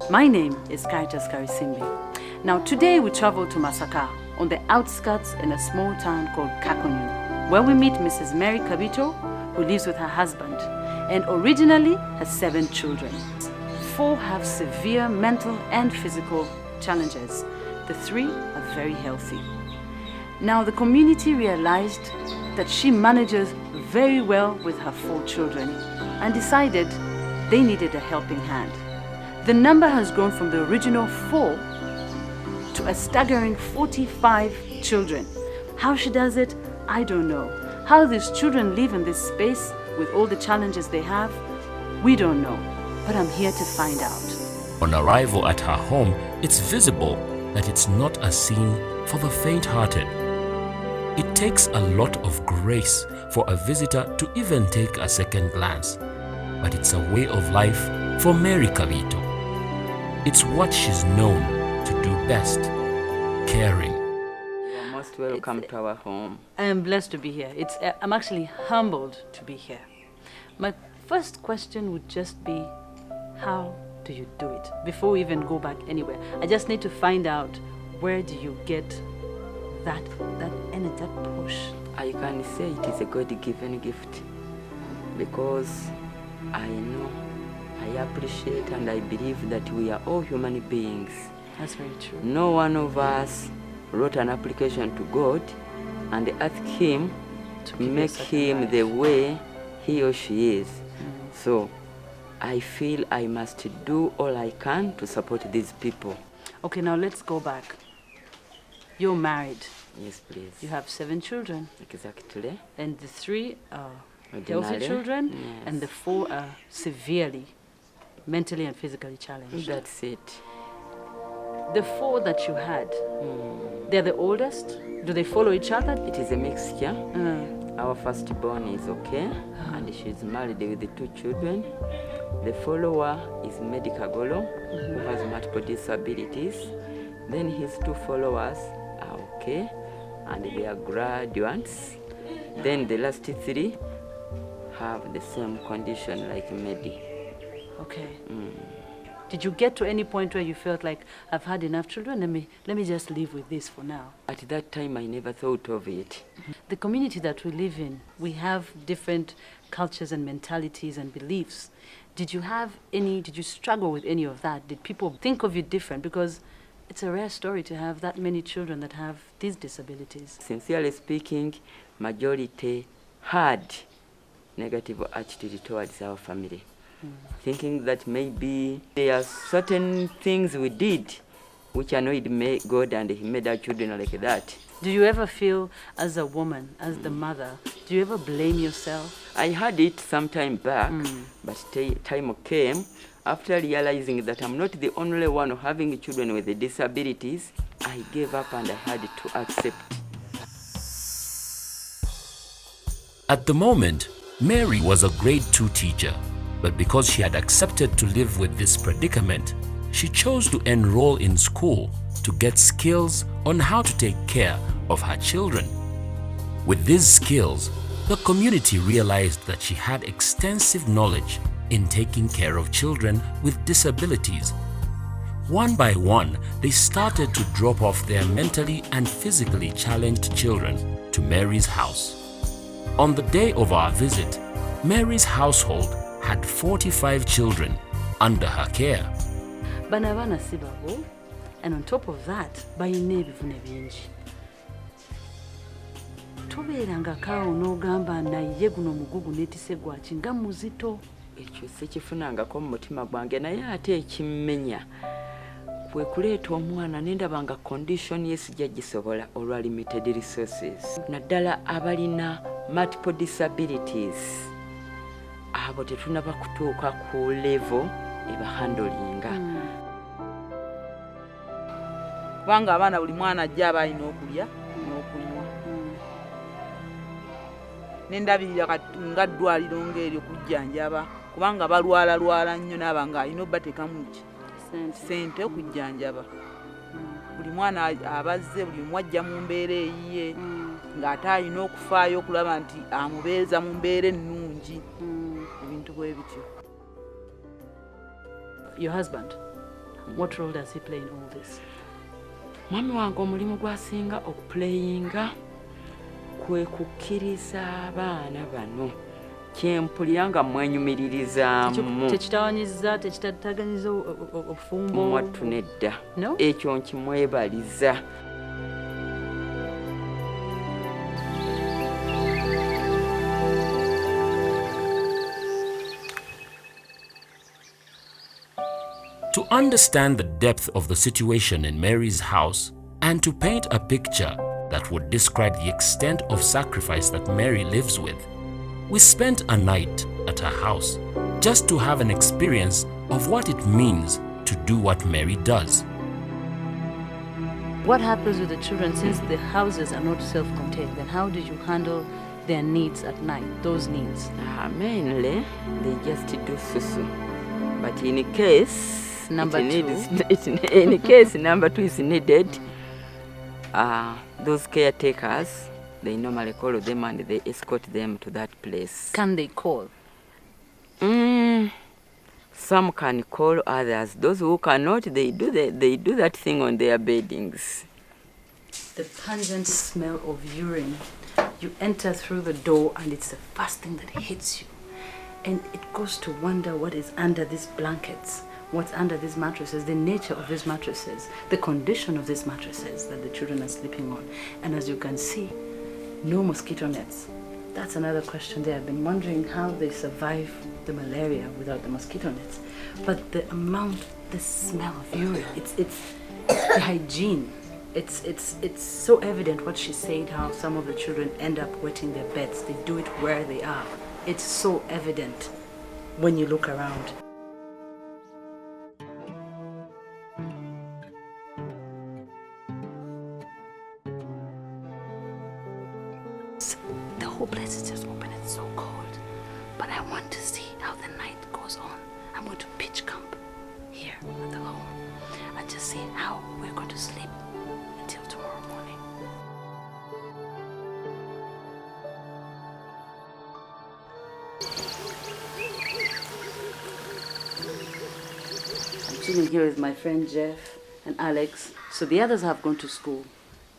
My name is Kaitas Karisimbi. Now today we travel to Masaka, on the outskirts in a small town called Kakonyu, where we meet Mrs. Mary KABITO, who lives with her husband and originally has 7 children. 4 have severe mental and physical challenges. The 3 are very healthy. Now the community realized that she manages very well with her 4 children and decided they needed a helping hand. The number has grown from the original 4 to a staggering 45 children. How she does it, I don't know. How these children live in this space with all the challenges they have, we don't know. But I'm here to find out. On arrival at her home, it's visible that it's not a scene for the faint-hearted. It takes a lot of grace for a visitor to even take a second glance. But it's a way of life for Mary KABITO. It's what she's known to do best, caring. You're most welcome to our home. I am blessed to be here. I'm actually humbled to be here. My first question would just be, how do you do it? Before we even go back anywhere, I just need to find out, where do you get that energy, that push? I can say it is a God-given gift, because I know, I appreciate and I believe that we are all human beings. That's very true. No one of us wrote an application to God and asked Him to make him the way he or she is. So I feel I must do all I can to support these people. Okay, now let's go back. You're married. Yes, please. You have 7 children. Exactly. And the 3 are Ordinary. healthy children, Yes. and the 4 are severely mentally and physically challenged. That's it. The 4 that you had, they're the oldest? Do they follow each other? It is a mixture. Our firstborn is okay, and she's married with the 2 children. The follower is medical girl who has multiple disabilities. Then his 2 followers are okay, and they are graduates. Then the last 3 have the same condition like Medi. Okay. Did you get to any point where you felt like, I've had enough children, let me just live with this for now? At At that time, I never thought of it. The community that we live in, we have different cultures and mentalities and beliefs. Did you struggle with any of that? Did people think of you different? Because it's a rare story to have that many children that have these disabilities. Sincerely speaking, majority had negative attitude towards our family. Thinking that maybe there are certain things we did which annoyed God, and He made our children like that. Do you ever feel, as a woman, as the mother, do you ever blame yourself? I had it some time back, but time came after realizing that I'm not the only one having children with disabilities. I gave up and I had to accept. At the moment, Mary was a grade 2 teacher, but because she had accepted to live with this predicament, she chose to enroll in school to get skills on how to take care of her children. With these skills, the community realized that she had extensive knowledge in taking care of children with disabilities. One by one, they started to drop off their mentally and physically challenged children to Mary's house. On the day of our visit, Mary's household had 45 children under her care. Bana bana si babo, and on top of that, bayine ebivune bingi. Tobeeranga kaawo n'ogamba naye guno mugugu neetise gwaki nga muzito. Ekyo sikifunangako mu mutima gwange, naye ate ekimmenya kwe kuleeta omwana nendaba nga condition ye sijja gisobola olwa limited resources. Naddala abalina multiple disabilities, abo tetunaba kutuuka ku level ebahandolinga. Kubanga abaana buli mwana ajja aba alina okulya n'okunywa. Nendabirira nga ddwaliro ng'eryo kujjanjaba, kubanga balwala nnyo n'aba nga alina obbateekamu ssente okujjanjaba. Buli mwana abazze, buli omu ajja mu mbeera eyiye, ng'ate alina okufaayo okulaba nti amubeeza mu mbeera ennungi. Ebintu bwe bityo. Your husband, What role does he play in all this? Mwami wange omulimu gwasinga okuplayinga kwe kukkiriza abaana bano kyempulira nga mwenyumirizaamu. Tekitawanyiza, tekitaganyiza obufumbo? Mwattu nedda. No? Ekyo nkimwebaliza. To understand the depth of the situation in Mary's house and to paint a picture that would describe the extent of sacrifice that Mary lives with, we spent a night at her house just to have an experience of what it means to do what Mary does. What happens with the children since the houses are not self-contained? Then how did you handle their needs at night, those needs? Mainly, they just do susu. But in case Number number two is needed, those caretakers, they normally call them and they escort them to that place. Can they call? Some can call, others. Those who cannot, they do that thing on their beddings. The pungent smell of urine. You enter through the door and it's the first thing that hits you. And it goes to wonder what is under these blankets. What's under these mattresses, the nature of these mattresses, the condition of these mattresses that the children are sleeping on. And as you can see, no mosquito nets. That's another question there. I've been wondering how they survive the malaria without the mosquito nets. But the amount, the smell of urine, it's the hygiene. It's so evident what she said, how some of the children end up wetting their beds. They do it where they are. It's so evident when you look around. The whole place is just open, it's so cold. But I want to see how the night goes on. I'm going to pitch camp here at the home and just see how we're going to sleep until tomorrow morning. I'm sitting here with my friend Jeff and Alex. So the others have gone to school.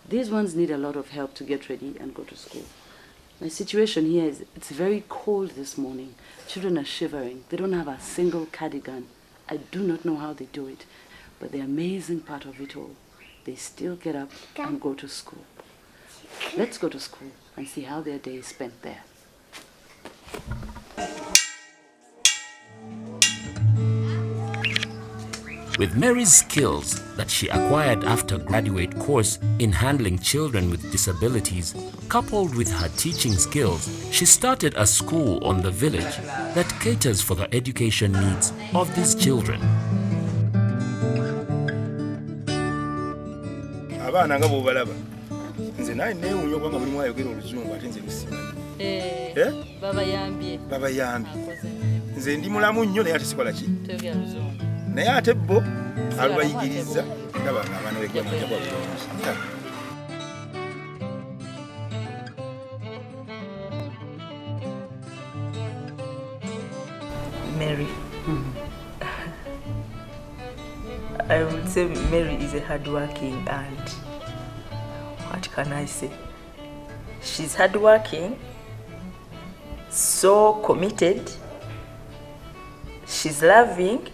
These ones need a lot of help to get ready and go to school. My situation here is it's very cold this morning. Children are shivering. They don't have a single cardigan. I do not know how they do it. But the amazing part of it all, they still get up and go to school. Let's go to school and see how their day is spent there. With Mary's skills that she acquired after graduate course in handling children with disabilities, coupled with her teaching skills, she started a school on the village that caters for the education needs of these children. Abaana nga bw'obalaba nze naye neewuunya okuba nga mulimu ayogera oluzungu ate nze lusimanyi. Babayambye. Nze ndi mulamu nnyo naye ate sikola ki? Naye ate bo abayigiriza nga bano abaana beggwanga bwa bulungi. Mary. I would say Mary is a hardworking, and what can I say? She's hardworking, so committed, she's loving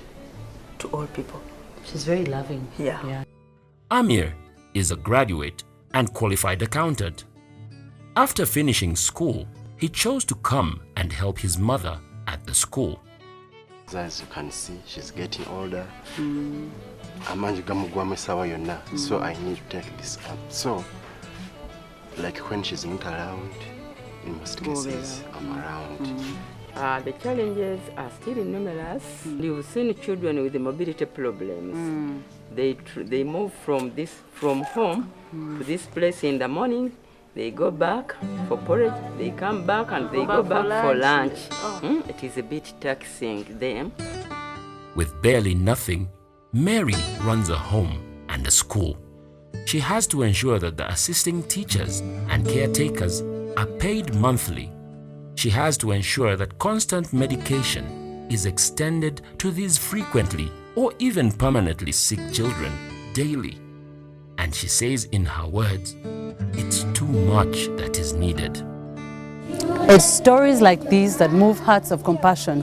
to all people. She's very loving. Yeah. Amir is a graduate and qualified accountant. After finishing school, he chose to come and help his mother at the school. As you can see, she's getting older. So I need to take this up. So, like when she's not around, in most cases, I'm around. The challenges are still numerous. You've seen children with mobility problems. They move from home to this place in the morning. They go back for porridge, they come back and they go back for lunch. It is a bit taxing them. With barely nothing, Mary runs a home and a school. She has to ensure that the assisting teachers and caretakers are paid monthly. She has to ensure that constant medication is extended to these frequently or even permanently sick children daily. And she says in her words, it's too much that is needed. It's stories like these that move hearts of compassion,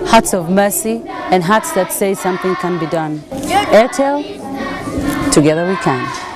hearts of mercy, and hearts that say something can be done. Airtel, together we can.